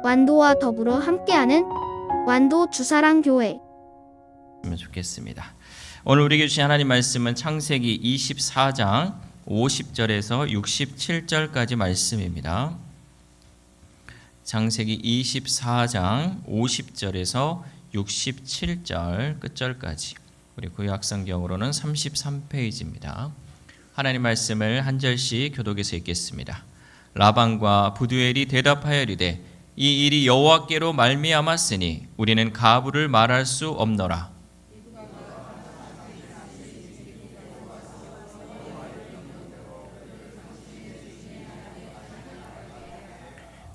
완도와 더불어 함께하는 완도 주사랑교회. 좋겠습니다. 오늘 우리에게 주신 하나님 말씀은 창세기 24장 50절에서 67절까지 말씀입니다. 창세기 24장 50절에서 67절 끝절까지, 우리 구약성경으로는 33페이지입니다. 하나님 말씀을 한 절씩 교독해서 읽겠습니다. 라반과 부두엘이 대답하여 이르되 이 일이 여호와께로 말미암았으니 우리는 가부를 말할 수 없노라.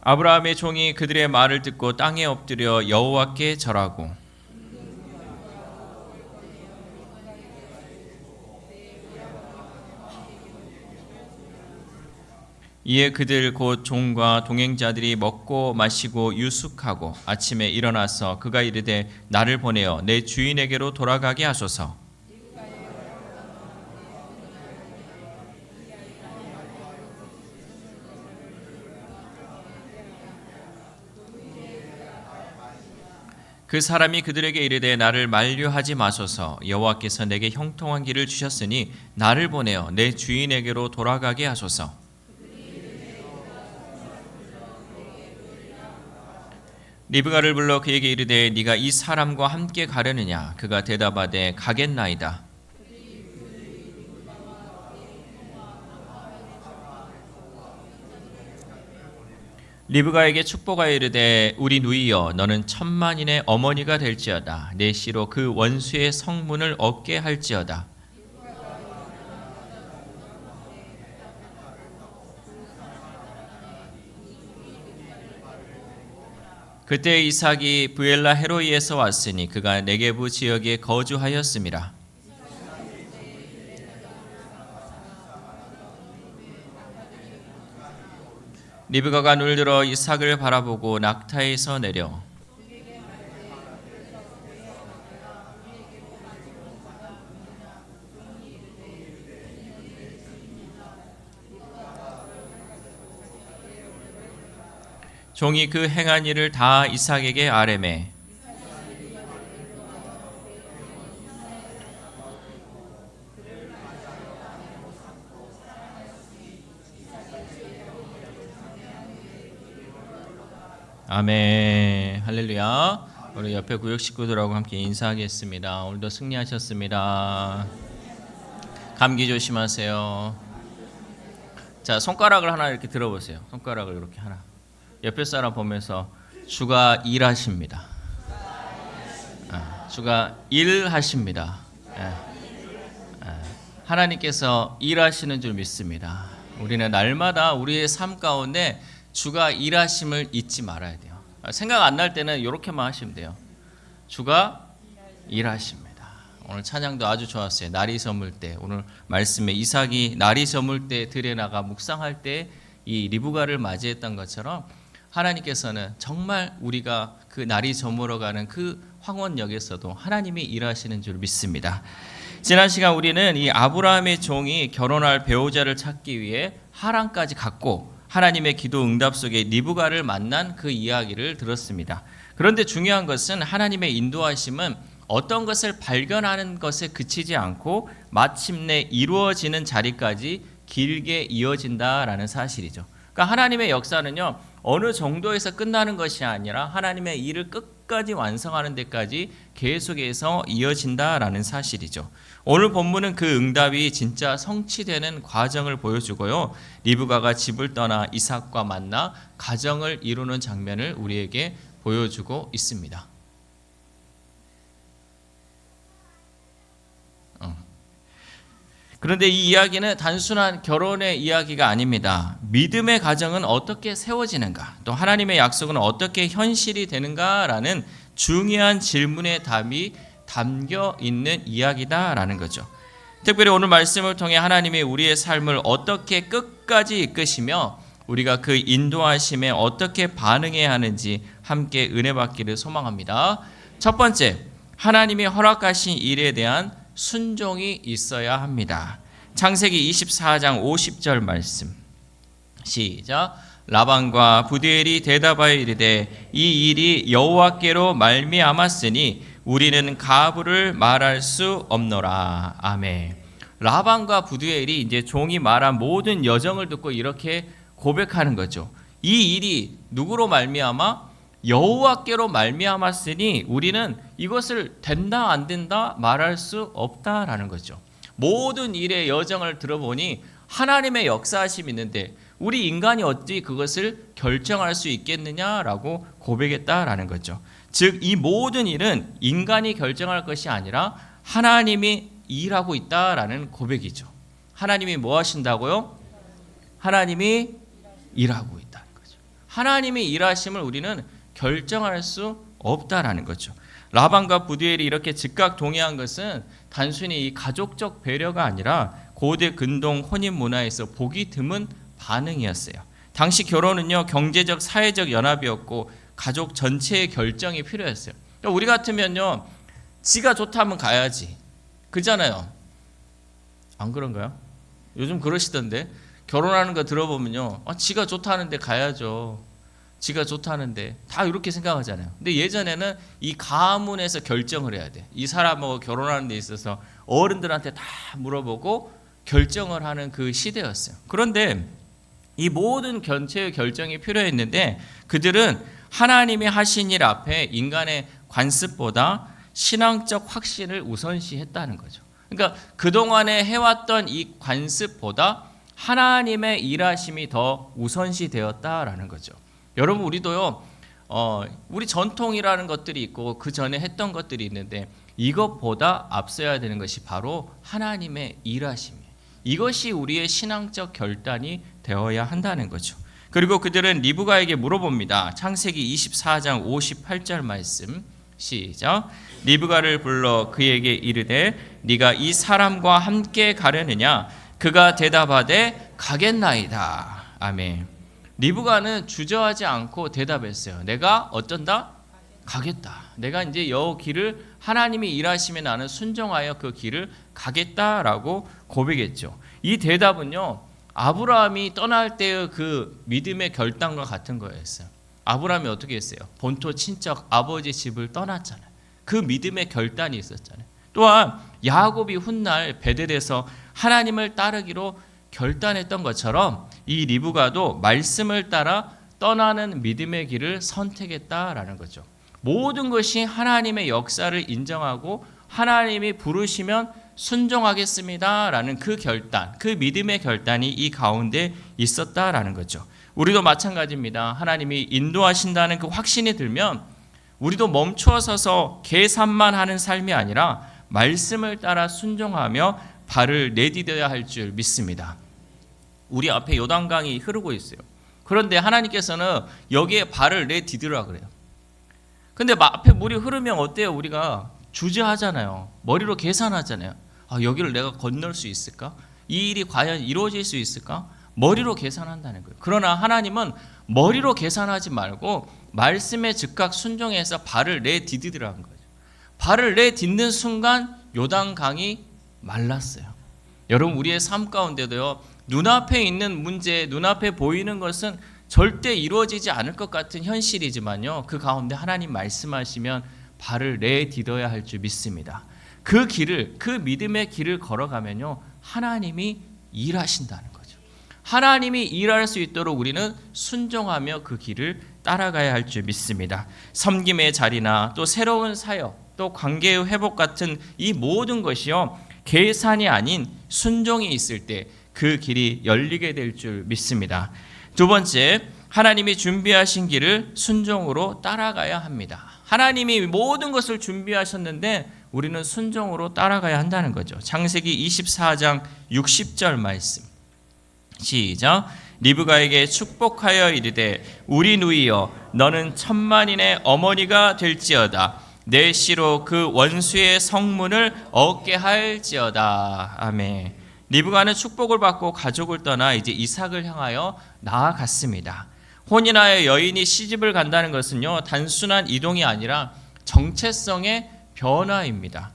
아브라함의 종이 그들의 말을 듣고 땅에 엎드려 여호와께 절하고 이에 그들 곧 종과 동행자들이 먹고 마시고 유숙하고 아침에 일어나서 그가 이르되 나를 보내어 내 주인에게로 돌아가게 하소서. 그 사람이 그들에게 이르되 나를 만류하지 마소서. 여호와께서 내게 형통한 길을 주셨으니 나를 보내어 내 주인에게로 돌아가게 하소서. 리브가를 불러 그에게 이르되 네가 이 사람과 함께 가려느냐? 그가 대답하되 가겠나이다. 리브가에게 축복하여 이르되 우리 누이여 너는 천만인의 어머니가 될지어다. 내 씨로 그 원수의 성문을 얻게 할지어다. 그때 이삭이 브엘라 헤로이에서 왔으니 그가 네게부 지역에 거주하였음이라. 리브가가 눈을 들어 이삭을 바라보고 낙타에서 내려 종이 그 행한 일을 다 이삭에게 아뢰매 아멘. 할렐루야. 우리 옆에 구역 식구들하고 함께 인사하겠습니다. 오늘도 승리하셨습니다. 감기 조심하세요. 자, 손가락을 하나 이렇게 들어보세요. 손가락을 이렇게 하나. 옆에 사람 보면서 주가 일하십니다. 주가 일하십니다. 하나님께서 일하시는 줄 믿습니다. 우리는 날마다 우리의 삶 가운데 주가 일하심을 잊지 말아야 돼요. 생각 안 날 때는 이렇게만 하시면 돼요. 주가 일하십니다. 오늘 찬양도 아주 좋았어요. 날이 저물 때, 오늘 말씀에 이삭이 날이 저물 때 들에 나가 묵상할 때 이 리브가를 맞이했던 것처럼 하나님께서는 정말 우리가 그 날이 저물어가는 그 황혼역에서도 하나님이 일하시는 줄 믿습니다. 지난 시간 우리는 이 아브라함의 종이 결혼할 배우자를 찾기 위해 하란까지 갔고 하나님의 기도 응답 속에 리브가를 만난 그 이야기를 들었습니다. 그런데 중요한 것은 하나님의 인도하심은 어떤 것을 발견하는 것에 그치지 않고 마침내 이루어지는 자리까지 길게 이어진다라는 사실이죠. 그러니까 하나님의 역사는요, 어느 정도에서 끝나는 것이 아니라 하나님의 일을 끝까지 완성하는 데까지 계속해서 이어진다라는 사실이죠. 오늘 본문은 그 응답이 진짜 성취되는 과정을 보여주고요. 리브가가 집을 떠나 이삭과 만나 가정을 이루는 장면을 우리에게 보여주고 있습니다. 그런데 이 이야기는 단순한 결혼의 이야기가 아닙니다. 믿음의 가정은 어떻게 세워지는가, 또 하나님의 약속은 어떻게 현실이 되는가라는 중요한 질문의 답이 담겨 있는 이야기다라는 거죠. 특별히 오늘 말씀을 통해 하나님이 우리의 삶을 어떻게 끝까지 이끄시며 우리가 그 인도하심에 어떻게 반응해야 하는지 함께 은혜 받기를 소망합니다. 첫 번째, 하나님이 허락하신 일에 대한 순종이 있어야 합니다. 창세기 24장 50절 말씀 시작. 라반과 부두엘이 대답하여 이르되 이 일이 여호와께로 말미암았으니 우리는 가부를 말할 수 없노라. 아멘. 라반과 부두엘이 이제 종이 말한 모든 여정을 듣고 이렇게 고백하는 거죠. 이 일이 누구로 말미암아? 여호와께로 말미암았으니 우리는 이것을 된다 안 된다 말할 수 없다라는 거죠. 모든 일의 여정을 들어보니 하나님의 역사하심이 있는데 우리 인간이 어찌 그것을 결정할 수 있겠느냐라고 고백했다라는 거죠. 즉 이 모든 일은 인간이 결정할 것이 아니라 하나님이 일하고 있다라는 고백이죠. 하나님이 뭐 하신다고요? 하나님이 일하고 있다는 거죠. 하나님이 일하심을 우리는 결정할 수 없다라는 거죠. 라반과 부두엘이 이렇게 즉각 동의한 것은 단순히 이 가족적 배려가 아니라 고대 근동 혼인 문화에서 보기 드문 반응이었어요. 당시 결혼은요, 경제적 사회적 연합이었고 가족 전체의 결정이 필요했어요. 그러니까 우리 같으면요, 지가 좋다면 가야지, 그잖아요. 안 그런가요? 요즘 그러시던데 결혼하는 거 들어보면요, 지가 좋다는데 가야죠. 지가 좋다는데 다 이렇게 생각하잖아요. 근데 예전에는 이 가문에서 결정을 해야 돼. 이 사람하고 결혼하는 데 있어서 어른들한테 다 물어보고 결정을 하는 그 시대였어요. 그런데 이 모든 전체의 결정이 필요했는데 그들은 하나님이 하신 일 앞에 인간의 관습보다 신앙적 확신을 우선시했다는 거죠. 그러니까 그동안에 해왔던 이 관습보다 하나님의 일하심이 더 우선시 되었다라는 거죠. 여러분, 우리도요, 우리 전통이라는 것들이 있고 그 전에 했던 것들이 있는데 이것보다 앞서야 되는 것이 바로 하나님의 일하심이에요. 이것이 우리의 신앙적 결단이 되어야 한다는 거죠. 그리고 그들은 리브가에게 물어봅니다. 창세기 24장 58절 말씀 시작. 리브가를 불러 그에게 이르되 네가 이 사람과 함께 가려느냐? 그가 대답하되 가겠나이다. 아멘. 리브가는 주저하지 않고 대답했어요. 내가 어쩐다? 가겠다. 내가 이제 여 길을 하나님이 일하시며 나는 순종하여 그 길을 가겠다라고 고백했죠. 이 대답은요, 아브라함이 떠날 때의 그 믿음의 결단과 같은 거였어요. 아브라함이 어떻게 했어요? 본토 친척 아버지 집을 떠났잖아요. 그 믿음의 결단이 있었잖아요. 또한 야곱이 훗날 베델에서 하나님을 따르기로 결단했던 것처럼 이 리브가도 말씀을 따라 떠나는 믿음의 길을 선택했다라는 거죠. 모든 것이 하나님의 역사를 인정하고 하나님이 부르시면 순종하겠습니다라는 그 결단, 그 믿음의 결단이 이 가운데 있었다라는 거죠. 우리도 마찬가지입니다. 하나님이 인도하신다는 그 확신이 들면 우리도 멈춰 서서 계산만 하는 삶이 아니라 말씀을 따라 순종하며 발을 내디뎌야 할 줄 믿습니다. 우리 앞에 요단강이 흐르고 있어요. 그런데 하나님께서는 여기에 발을 내디디라 그래요. 근데 앞에 물이 흐르면 어때요? 우리가 주저하잖아요. 머리로 계산하잖아요. 여기를 내가 건널 수 있을까? 이 일이 과연 이루어질 수 있을까? 머리로 계산한다는 거예요. 그러나 하나님은 머리로 계산하지 말고 말씀에 즉각 순종해서 발을 내디디라는 거죠. 발을 내딛는 순간 요단강이 말랐어요. 여러분, 우리의 삶 가운데도요, 눈앞에 있는 문제, 눈앞에 보이는 것은 절대 이루어지지 않을 것 같은 현실이지만요, 그 가운데 하나님 말씀하시면 발을 내디뎌야 할 줄 믿습니다. 그 길을, 그 믿음의 길을 걸어가면요, 하나님이 일하신다는 거죠. 하나님이 일할 수 있도록 우리는 순종하며 그 길을 따라가야 할 줄 믿습니다. 섬김의 자리나 또 새로운 사역, 또 관계의 회복 같은 이 모든 것이요, 계산이 아닌 순종이 있을 때 그 길이 열리게 될 줄 믿습니다. 두 번째, 하나님이 준비하신 길을 순종으로 따라가야 합니다. 하나님이 모든 것을 준비하셨는데 우리는 순종으로 따라가야 한다는 거죠. 창세기 24장 60절 말씀 시작. 리브가에게 축복하여 이르되 우리 누이여 너는 천만인의 어머니가 될지어다. 내 씨로 그 원수의 성문을 얻게 할지어다. 아멘. 리브가는 축복을 받고 가족을 떠나 이제 이삭을 향하여 나아갔습니다. 혼인하여 여인이 시집을 간다는 것은요, 단순한 이동이 아니라 정체성의 변화입니다.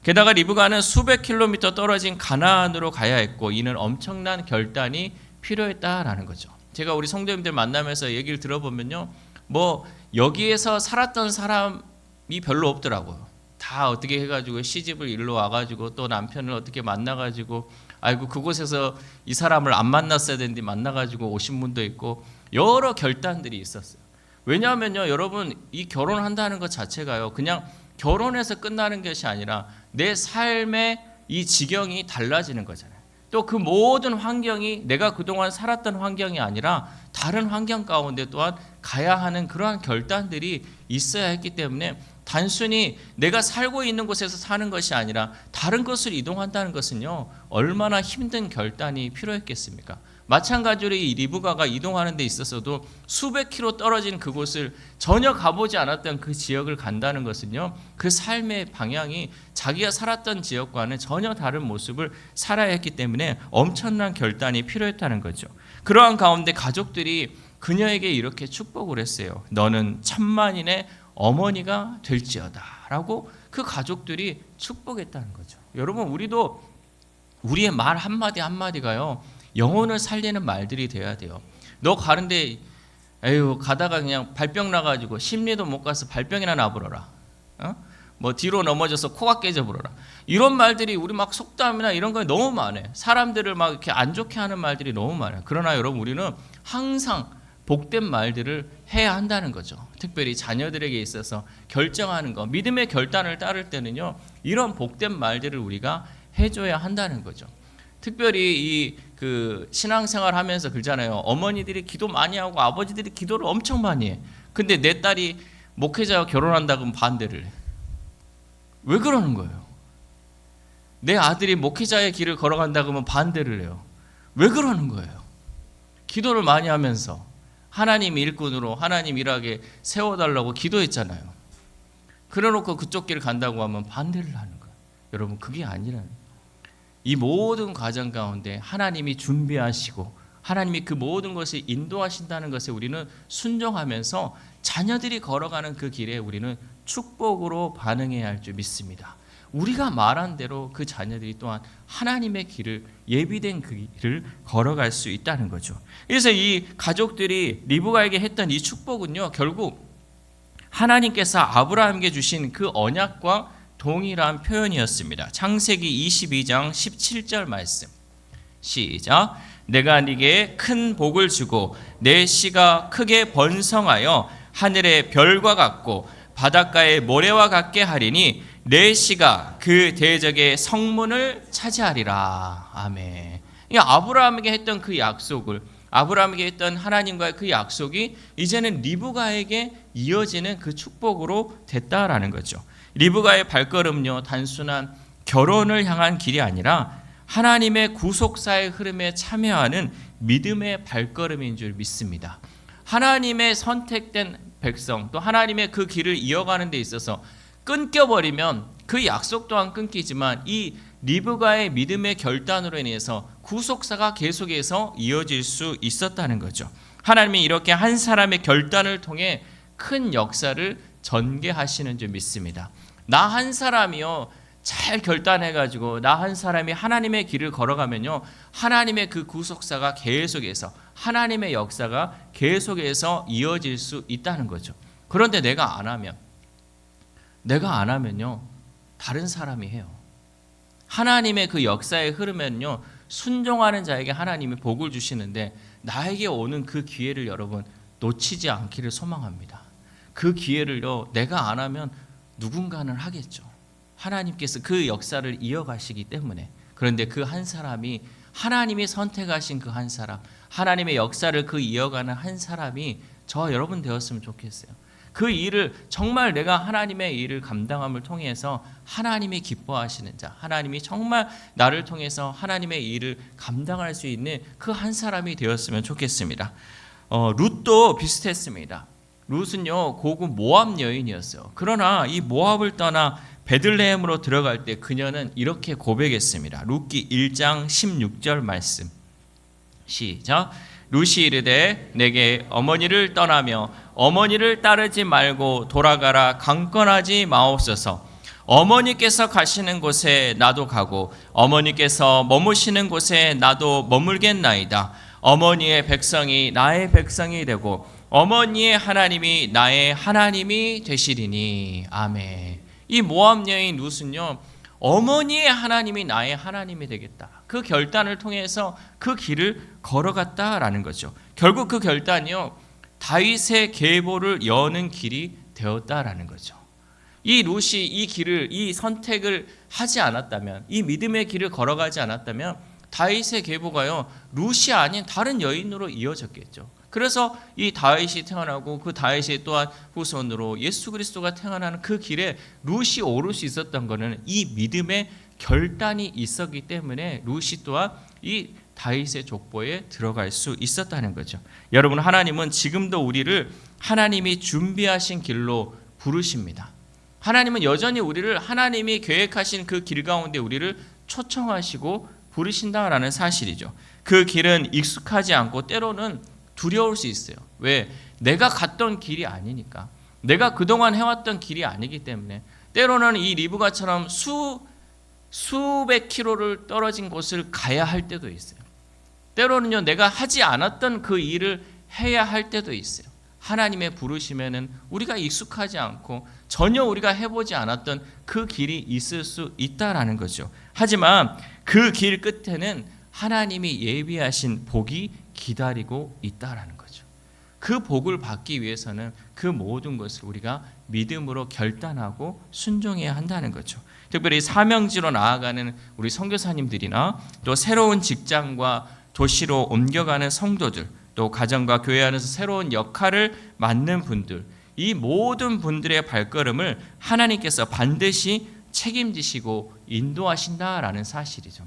게다가 리브가는 수백 킬로미터 떨어진 가나안으로 가야 했고 이는 엄청난 결단이 필요했다라는 거죠. 제가 우리 성도님들 만나면서 얘기를 들어보면요, 뭐 여기에서 살았던 사람이 별로 없더라고요. 다 어떻게 해가지고 시집을 일로 와가지고 또 남편을 어떻게 만나가지고 아이고 그곳에서 이 사람을 안 만났어야 되는데 만나가지고 오신 분도 있고 여러 결단들이 있었어요. 왜냐하면요, 여러분, 이 결혼한다는 것 자체가요, 그냥 결혼해서 끝나는 것이 아니라 내 삶의 이 지경이 달라지는 거잖아요. 또 그 모든 환경이 내가 그동안 살았던 환경이 아니라 다른 환경 가운데 또한 가야 하는 그러한 결단들이 있어야 했기 때문에 단순히 내가 살고 있는 곳에서 사는 것이 아니라 다른 곳으로 이동한다는 것은요, 얼마나 힘든 결단이 필요했겠습니까? 마찬가지로 이 리브가가 이동하는 데 있어서도 수백 킬로 떨어진 그곳을 전혀 가보지 않았던 그 지역을 간다는 것은요, 그 삶의 방향이 자기가 살았던 지역과는 전혀 다른 모습을 살아야 했기 때문에 엄청난 결단이 필요했다는 거죠. 그러한 가운데 가족들이 그녀에게 이렇게 축복을 했어요. 너는 천만인의 어머니가 될지어다 라고 그 가족들이 축복했다는 거죠. 여러분, 우리도 우리의 말 한마디 한마디가요, 영혼을 살리는 말들이 돼야 돼요. 너 가는데 에휴 가다가 그냥 발병 나가지고 심리도 못 가서 발병이나 나버려라. 뭐 뒤로 넘어져서 코가 깨져버려라. 이런 말들이 우리 막 속담이나 이런 거에 너무 많아요. 사람들을 막 이렇게 안 좋게 하는 말들이 너무 많아요. 그러나 여러분, 우리는 항상 복된 말들을 해야 한다는 거죠. 특별히 자녀들에게 있어서 결정하는 거, 믿음의 결단을 따를 때는요, 이런 복된 말들을 우리가 해줘야 한다는 거죠. 특별히 그 신앙생활 하면서 그러잖아요. 어머니들이 기도 많이 하고 아버지들이 기도를 엄청 많이 해. 근데 내 딸이 목회자와 결혼한다고 하면 반대를 해. 왜 그러는 거예요? 내 아들이 목회자의 길을 걸어간다고 하면 반대를 해요. 왜 그러는 거예요? 기도를 많이 하면서 하나님 일꾼으로 하나님 일하게 세워달라고 기도했잖아요. 그래놓고 그쪽 길을 간다고 하면 반대를 하는 거예요. 여러분, 그게 아니라는 거예요. 이 모든 과정 가운데 하나님이 준비하시고 하나님이 그 모든 것을 인도하신다는 것에 우리는 순종하면서 자녀들이 걸어가는 그 길에 우리는 축복으로 반응해야 할 줄 믿습니다. 우리가 말한 대로 그 자녀들이 또한 하나님의 길을, 예비된 그 길을 걸어갈 수 있다는 거죠. 그래서 이 가족들이 리브가에게 했던 이 축복은요, 결국 하나님께서 아브라함에게 주신 그 언약과 동일한 표현이었습니다. 창세기 22장 17절 말씀. 시작. 내가 네게 큰 복을 주고 내 씨가 크게 번성하여 하늘의 별과 같고 바닷가의 모래와 같게 하리니 내 씨가 그 대적의 성문을 차지하리라. 아멘. 아브라함에게 했던 그 약속을, 아브라함에게 했던 하나님과의 그 약속이 이제는 리브가에게 이어지는 그 축복으로 됐다라는 거죠. 리브가의 발걸음요, 단순한 결혼을 향한 길이 아니라 하나님의 구속사의 흐름에 참여하는 믿음의 발걸음인 줄 믿습니다. 하나님의 선택된 백성, 또 하나님의 그 길을 이어가는 데 있어서 끊겨버리면 그 약속 또한 끊기지만 이 리브가의 믿음의 결단으로 인해서 구속사가 계속해서 이어질 수 있었다는 거죠. 하나님이 이렇게 한 사람의 결단을 통해 큰 역사를 전개하시는 줄 믿습니다. 나 한 사람이요, 잘 결단해가지고 나 한 사람이 하나님의 길을 걸어가면요, 하나님의 그 구속사가 계속해서, 하나님의 역사가 계속해서 이어질 수 있다는 거죠. 그런데 내가 안 하면요, 다른 사람이 해요. 하나님의 그 역사의 흐르면요, 순종하는 자에게 하나님이 복을 주시는데 나에게 오는 그 기회를 여러분 놓치지 않기를 소망합니다. 그 기회를요, 내가 안 하면 누군가는 하겠죠. 하나님께서 그 역사를 이어가시기 때문에. 그런데 그 한 사람이, 하나님이 선택하신 그 한 사람, 하나님의 역사를 그 이어가는 한 사람이 저와 여러분 되었으면 좋겠어요. 그 일을 정말 내가 하나님의 일을 감당함을 통해서 하나님이 기뻐하시는 자, 하나님이 정말 나를 통해서 하나님의 일을 감당할 수 있는 그 한 사람이 되었으면 좋겠습니다. 룻도 비슷했습니다. 룻은요, 고국 모압 여인이었어요. 그러나 이 모압을 떠나 베들레헴으로 들어갈 때 그녀는 이렇게 고백했습니다. 룻기 1장 16절 말씀. 시작. 룻이 이르되 내게 어머니를 떠나며 어머니를 따르지 말고 돌아가라 강권하지 마옵소서. 어머니께서 가시는 곳에 나도 가고 어머니께서 머무시는 곳에 나도 머물겠나이다. 어머니의 백성이 나의 백성이 되고 어머니의 하나님이 나의 하나님이 되시리니. 아멘. 이 모압 여인 룻은요, 어머니의 하나님이 나의 하나님이 되겠다, 그 결단을 통해서 그 길을 걸어갔다라는 거죠. 결국 그 결단이요, 다윗의 계보를 여는 길이 되었다라는 거죠. 이 룻이 이 길을, 이 선택을 하지 않았다면, 이 믿음의 길을 걸어가지 않았다면 다윗의 계보가요, 룻이 아닌 다른 여인으로 이어졌겠죠. 그래서 이 다윗이 태어나고 그 다윗이 또한 후손으로 예수 그리스도가 태어나는 그 길에 룻이 오를 수 있었던 것은 이 믿음의 결단이 있었기 때문에 룻이 또한 이 다윗의 족보에 들어갈 수 있었다는 거죠. 여러분, 하나님은 지금도 우리를 하나님이 준비하신 길로 부르십니다. 하나님은 여전히 우리를 하나님이 계획하신 그 길 가운데 우리를 초청하시고 부르신다라는 사실이죠. 그 길은 익숙하지 않고 때로는 두려울 수 있어요. 왜? 내가 갔던 길이 아니니까. 내가 그동안 해왔던 길이 아니기 때문에. 때로는 이 리브가처럼 수백 킬로를 떨어진 곳을 가야 할 때도 있어요. 때로는요, 내가 하지 않았던 그 일을 해야 할 때도 있어요. 하나님의 부르심에는 우리가 익숙하지 않고 전혀 우리가 해보지 않았던 그 길이 있을 수 있다라는 거죠. 하지만 그 길 끝에는 하나님이 예비하신 복이 기다리고 있다라는 거죠. 그 복을 받기 위해서는 그 모든 것을 우리가 믿음으로 결단하고 순종해야 한다는 거죠. 특별히 사명지로 나아가는 우리 선교사님들이나 또 새로운 직장과 도시로 옮겨가는 성도들, 또 가정과 교회 안에서 새로운 역할을 맡는 분들, 이 모든 분들의 발걸음을 하나님께서 반드시 책임지시고 인도하신다라는 사실이죠.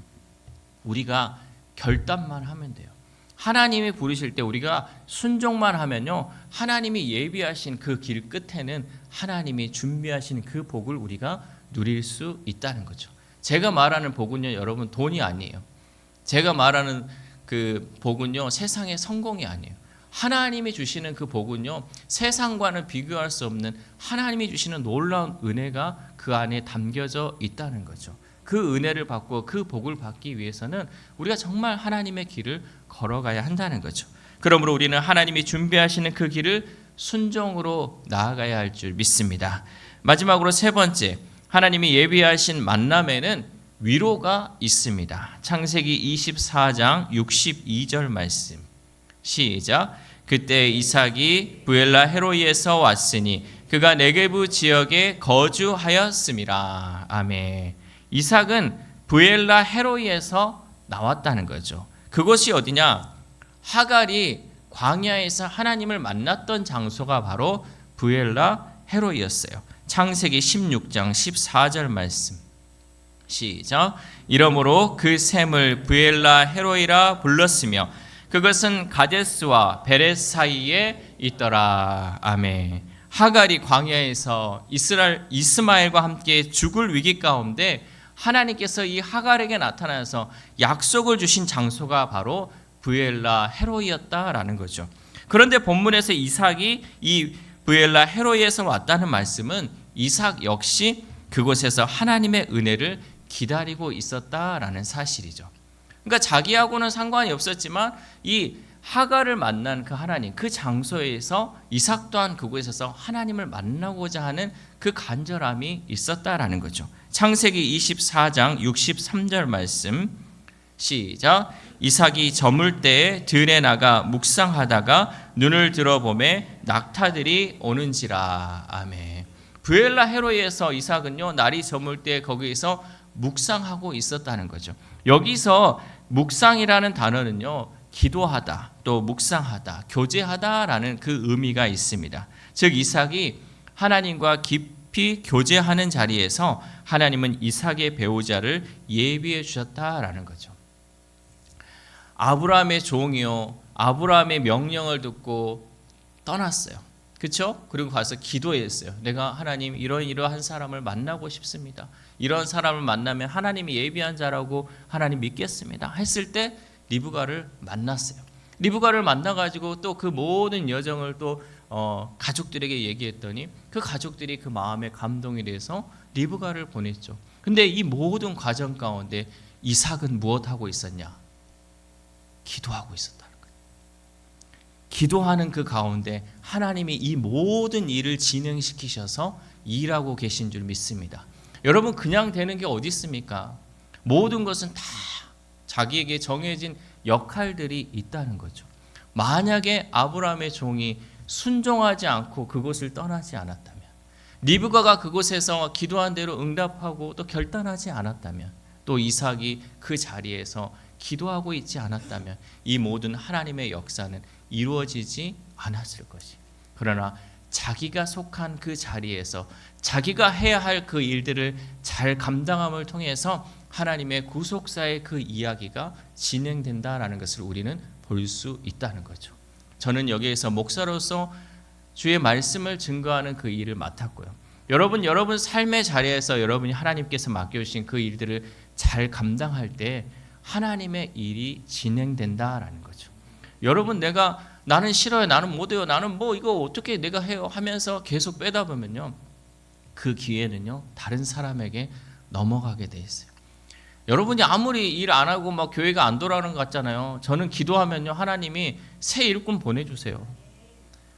우리가 결단만 하면 돼요. 하나님이 부르실 때 우리가 순종만 하면요, 하나님이 예비하신 그 길 끝에는 하나님이 준비하신 그 복을 우리가 누릴 수 있다는 거죠. 제가 말하는 복은요, 여러분, 돈이 아니에요. 제가 말하는 그 복은요, 세상의 성공이 아니에요. 하나님이 주시는 그 복은요, 세상과는 비교할 수 없는 하나님이 주시는 놀라운 은혜가 그 안에 담겨져 있다는 거죠. 그 은혜를 받고 그 복을 받기 위해서는 우리가 정말 하나님의 길을 걸어가야 한다는 거죠. 그러므로 우리는 하나님이 준비하시는 그 길을 순종으로 나아가야 할 줄 믿습니다. 마지막으로 세 번째, 하나님이 예비하신 만남에는 위로가 있습니다. 창세기 24장 62절 말씀. 시작. 그때 이삭이 부엘라 헤로이에서 왔으니 그가 네게부 지역에 거주하였음이라. 아멘. 이삭은 부엘라 헤로이에서 나왔다는 거죠. 그곳이 어디냐? 하갈이 광야에서 하나님을 만났던 장소가 바로 부엘라 헤로이였어요. 창세기 16장 14절 말씀. 시작. 이러므로 그 샘을 부엘라 헤로이라 불렀으며 그것은 가데스와 베렛 사이에 있더라. 아멘. 하갈이 광야에서 이스마엘과 함께 죽을 위기 가운데 하나님께서 이 하갈에게 나타나서 약속을 주신 장소가 바로 부엘라 헤로이였다라는 거죠. 그런데 본문에서 이삭이 이 부엘라 헤로이에서 왔다는 말씀은 이삭 역시 그곳에서 하나님의 은혜를 기다리고 있었다라는 사실이죠. 그러니까 자기하고는 상관이 없었지만 이 하갈을 만난 그 하나님, 그 장소에서 이삭 또한 그곳에서 하나님을 만나고자 하는 그 간절함이 있었다라는 거죠. 창세기 24장 63절 말씀. 시작. 이삭이 저물 때에 들에 나가 묵상하다가 눈을 들어보매 낙타들이 오는지라. 아멘. 부엘라 헤로이에서 이삭은요, 날이 저물 때 거기에서 묵상하고 있었다는 거죠. 여기서 묵상이라는 단어는요, 기도하다, 또 묵상하다, 교제하다라는 그 의미가 있습니다. 즉 이삭이 하나님과 깊이 교제하는 자리에서 하나님은 이삭의 배우자를 예비해 주셨다라는 거죠. 아브라함의 종이요, 아브라함의 명령을 듣고 떠났어요. 그렇죠? 그리고 가서 기도했어요. 내가 하나님 이러한 사람을 만나고 싶습니다. 이런 사람을 만나면 하나님이 예비한 자라고 하나님 믿겠습니다. 했을 때 리브가를 만났어요. 리브가를 만나가지고 또 그 모든 여정을 또 가족들에게 얘기했더니 그 가족들이 그 마음에 감동이 돼서 리브가를 보냈죠. 근데 이 모든 과정 가운데 이삭은 무엇하고 있었냐? 기도하고 있었다는 거예요. 기도하는 그 가운데 하나님이 이 모든 일을 진행시키셔서 일하고 계신 줄 믿습니다. 여러분, 그냥 되는 게 어디 있습니까? 모든 것은 다 자기에게 정해진 역할들이 있다는 거죠. 만약에 아브라함의 종이 순종하지 않고 그곳을 떠나지 않았다면, 리브가가 그곳에서 기도한 대로 응답하고 또 결단하지 않았다면, 또 이삭이 그 자리에서 기도하고 있지 않았다면 이 모든 하나님의 역사는 이루어지지 않았을 것이. 그러나 자기가 속한 그 자리에서 자기가 해야 할 그 일들을 잘 감당함을 통해서 하나님의 구속사의 그 이야기가 진행된다라는 것을 우리는 볼 수 있다는 거죠. 저는 여기에서 목사로서 주의 말씀을 증거하는 그 일을 맡았고요. 여러분 삶의 자리에서 여러분이 하나님께서 맡겨주신 그 일들을 잘 감당할 때 하나님의 일이 진행된다라는 거죠. 여러분, 나는 싫어요, 나는 못해요, 나는 뭐 이거 어떻게 내가 해요 하면서 계속 빼다 보면요, 그 기회는요 다른 사람에게 넘어가게 돼 있어요. 여러분이 아무리 일 안 하고 막 교회가 안 돌아가는 것 같잖아요. 저는 기도하면요, 하나님이 새 일꾼 보내주세요.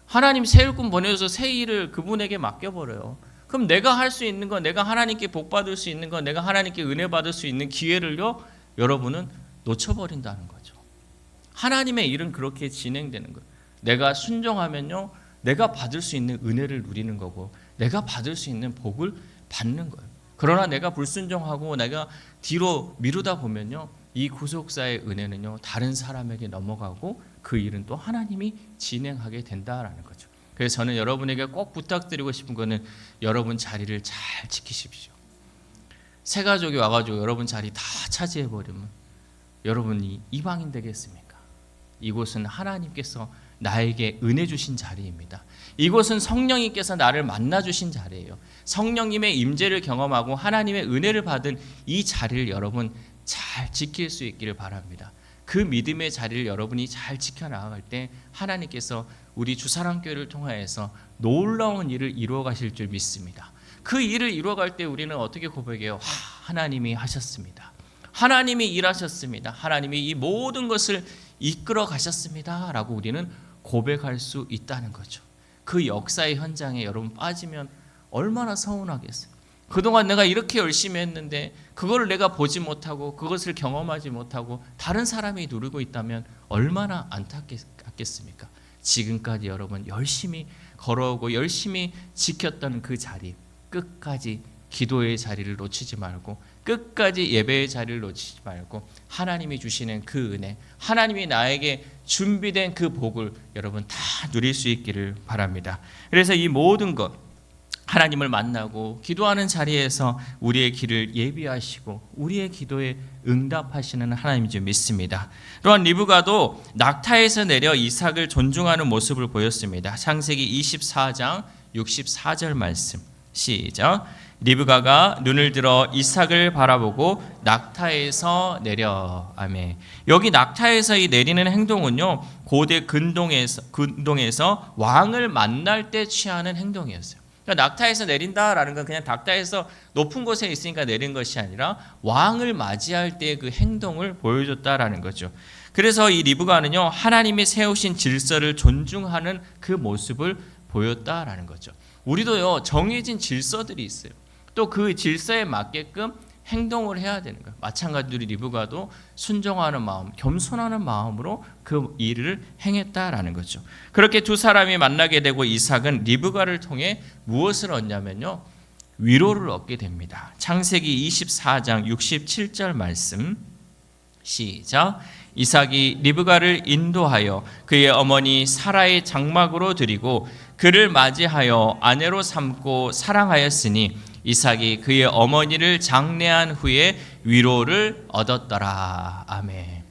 하나님 새 일꾼 보내줘서 새 일을 그분에게 맡겨버려요. 그럼 내가 할 수 있는 거, 내가 하나님께 복 받을 수 있는 거, 내가 하나님께 은혜 받을 수 있는 기회를요 여러분은 놓쳐버린다는 거죠. 하나님의 일은 그렇게 진행되는 거예요. 내가 순종하면요 내가 받을 수 있는 은혜를 누리는 거고, 내가 받을 수 있는 복을 받는 거예요. 그러나 내가 불순종하고 내가 뒤로 미루다 보면요, 이 구속사의 은혜는요 다른 사람에게 넘어가고 그 일은 또 하나님이 진행하게 된다라는 거죠. 그래서 저는 여러분에게 꼭 부탁드리고 싶은 거는 여러분 자리를 잘 지키십시오. 새 가족이 와가지고 여러분 자리 다 차지해버리면 여러분이 이방인 되겠습니까? 이곳은 하나님께서 나에게 은혜 주신 자리입니다. 이곳은 성령님께서 나를 만나 주신 자리예요. 성령님의 임재를 경험하고 하나님의 은혜를 받은 이 자리를 여러분 잘 지킬 수 있기를 바랍니다. 그 믿음의 자리를 여러분이 잘 지켜나갈 때 하나님께서 우리 주사랑교회를 통하여서 놀라운 일을 이루어 가실 줄 믿습니다. 그 일을 이루어갈 때 우리는 어떻게 고백해요? 하나님이 하셨습니다. 하나님이 일하셨습니다. 하나님이 이 모든 것을 이끌어 가셨습니다 라고 우리는 고백할 수 있다는 거죠. 그 역사의 현장에 여러분 빠지면 얼마나 서운하겠어요. 그동안 내가 이렇게 열심히 했는데 그거를 내가 보지 못하고 그것을 경험하지 못하고 다른 사람이 누리고 있다면 얼마나 안타깝겠습니까? 지금까지 여러분 열심히 걸어오고 열심히 지켰던 그 자리, 끝까지 기도의 자리를 놓치지 말고, 끝까지 예배의 자리를 놓치지 말고 하나님이 주시는 그 은혜, 하나님이 나에게 준비된 그 복을 여러분 다 누릴 수 있기를 바랍니다. 그래서 이 모든 것, 하나님을 만나고 기도하는 자리에서 우리의 길을 예비하시고 우리의 기도에 응답하시는 하나님인 줄 믿습니다. 또한 리브가도 낙타에서 내려 이삭을 존중하는 모습을 보였습니다. 창세기 24장 64절 말씀 시작. 리브가가 눈을 들어 이삭을 바라보고 낙타에서 내려. 아멘. 여기 낙타에서 이 내리는 행동은요 고대 근동에서 왕을 만날 때 취하는 행동이었어요. 그러니까 낙타에서 내린다라는 건 그냥 낙타에서 높은 곳에 있으니까 내린 것이 아니라 왕을 맞이할 때 그 행동을 보여줬다라는 거죠. 그래서 이 리브가는요 하나님이 세우신 질서를 존중하는 그 모습을 보였다라는 거죠. 우리도요 정해진 질서들이 있어요. 또 그 질서에 맞게끔 행동을 해야 되는 거예요. 마찬가지로 리브가도 순종하는 마음, 겸손하는 마음으로 그 일을 행했다라는 거죠. 그렇게 두 사람이 만나게 되고 이삭은 리브가를 통해 무엇을 얻냐면요 위로를 얻게 됩니다. 창세기 24장 67절 말씀 시작. 이삭이 리브가를 인도하여 그의 어머니 사라의 장막으로 들이고 그를 맞이하여 아내로 삼고 사랑하였으니 이삭이 그의 어머니를 장례한 후에 위로를 얻었더라. 아멘.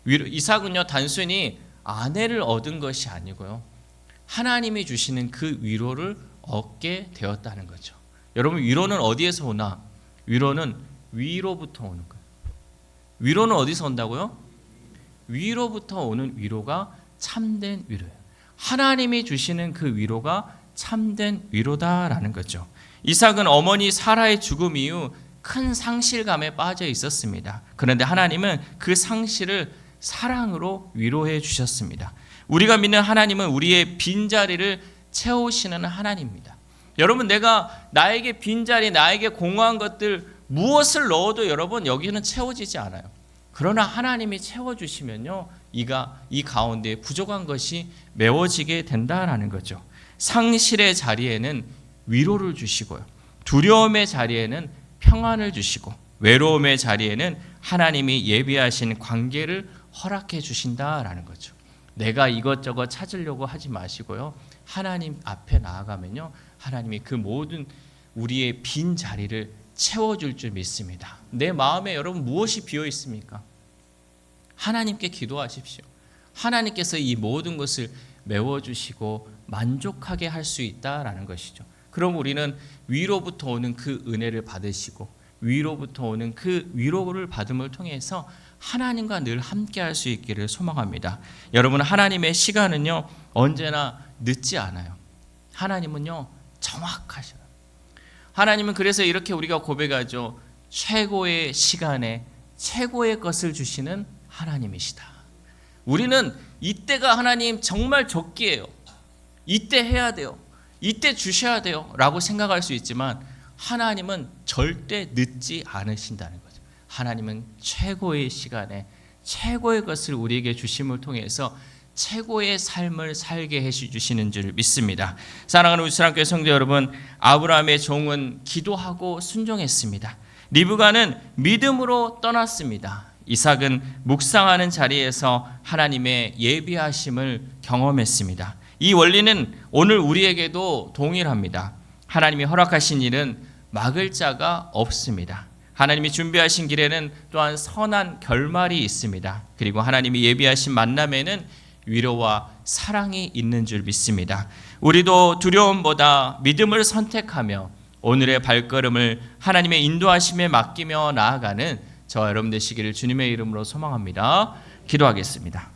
이삭은요 단순히 아내를 얻은 것이 아니고요 하나님이 주시는 그 위로를 얻게 되었다는 거죠. 여러분, 위로는 어디에서 오나? 위로는 위로부터 오는 거예요. 위로는 어디서 온다고요? 위로부터 오는 위로가 참된 위로예요. 하나님이 주시는 그 위로가 참된 위로다라는 거죠. 이삭은 어머니 사라의 죽음 이후 큰 상실감에 빠져 있었습니다. 그런데 하나님은 그 상실을 사랑으로 위로해 주셨습니다. 우리가 믿는 하나님은 우리의 빈자리를 채우시는 하나님입니다. 여러분, 내가 나에게 빈자리, 나에게 공허한 것들 무엇을 넣어도 여러분 여기는 채워지지 않아요. 그러나 하나님이 채워주시면요, 이 가운데 부족한 것이 메워지게 된다라는 거죠. 상실의 자리에는 위로를 주시고요, 두려움의 자리에는 평안을 주시고, 외로움의 자리에는 하나님이 예비하신 관계를 허락해 주신다라는 거죠. 내가 이것저것 찾으려고 하지 마시고요, 하나님 앞에 나아가면요, 하나님이 그 모든 우리의 빈 자리를 채워줄 줄 믿습니다. 내 마음에 여러분 무엇이 비어 있습니까? 하나님께 기도하십시오. 하나님께서 이 모든 것을 메워주시고 만족하게 할 수 있다라는 것이죠. 그럼 우리는 위로부터 오는 그 은혜를 받으시고, 위로부터 오는 그 위로를 받음을 통해서 하나님과 늘 함께 할 수 있기를 소망합니다. 여러분, 하나님의 시간은요 언제나 늦지 않아요. 하나님은요 정확하셔요. 하나님은 그래서 이렇게 우리가 고백하죠. 최고의 시간에 최고의 것을 주시는 하나님이시다. 우리는 이때가 하나님 정말 적기예요. 이때 해야 돼요. 이때 주셔야 돼요 라고 생각할 수 있지만 하나님은 절대 늦지 않으신다는 거죠. 하나님은 최고의 시간에 최고의 것을 우리에게 주심을 통해서 최고의 삶을 살게 해주시는 줄 믿습니다. 사랑하는 우리 사랑교회 성도 여러분, 아브라함의 종은 기도하고 순종했습니다. 리브가는 믿음으로 떠났습니다. 이삭은 묵상하는 자리에서 하나님의 예비하심을 경험했습니다. 이 원리는 오늘 우리에게도 동일합니다. 하나님이 허락하신 일은 막을 자가 없습니다. 하나님이 준비하신 길에는 또한 선한 결말이 있습니다. 그리고 하나님이 예비하신 만남에는 위로와 사랑이 있는 줄 믿습니다. 우리도 두려움보다 믿음을 선택하며 오늘의 발걸음을 하나님의 인도하심에 맡기며 나아가는 저와 여러분 되시기를 주님의 이름으로 소망합니다. 기도하겠습니다.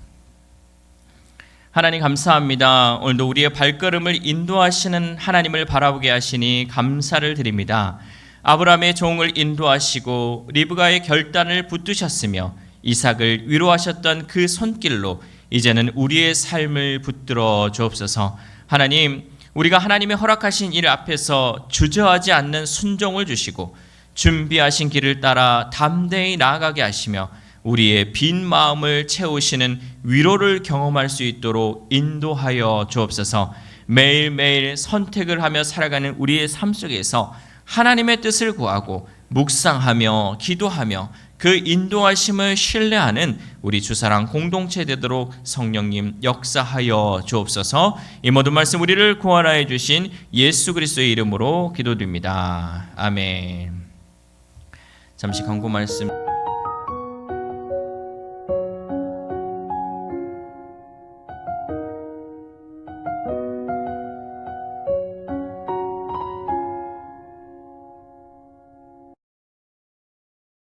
하나님 감사합니다. 오늘도 우리의 발걸음을 인도하시는 하나님을 바라보게 하시니 감사를 드립니다. 아브라함의 종을 인도하시고 리브가의 결단을 붙드셨으며 이삭을 위로하셨던 그 손길로 이제는 우리의 삶을 붙들어 주옵소서. 하나님, 우리가 하나님의 허락하신 일 앞에서 주저하지 않는 순종을 주시고 준비하신 길을 따라 담대히 나아가게 하시며 우리의 빈 마음을 채우시는 위로를 경험할 수 있도록 인도하여 주옵소서. 매일매일 선택을 하며 살아가는 우리의 삶 속에서 하나님의 뜻을 구하고 묵상하며 기도하며 그 인도하심을 신뢰하는 우리 주사랑 공동체 되도록 성령님 역사하여 주옵소서. 이 모든 말씀 우리를 구원하여 주신 예수 그리스도의 이름으로 기도드립니다. 아멘. 잠시 광고 말씀.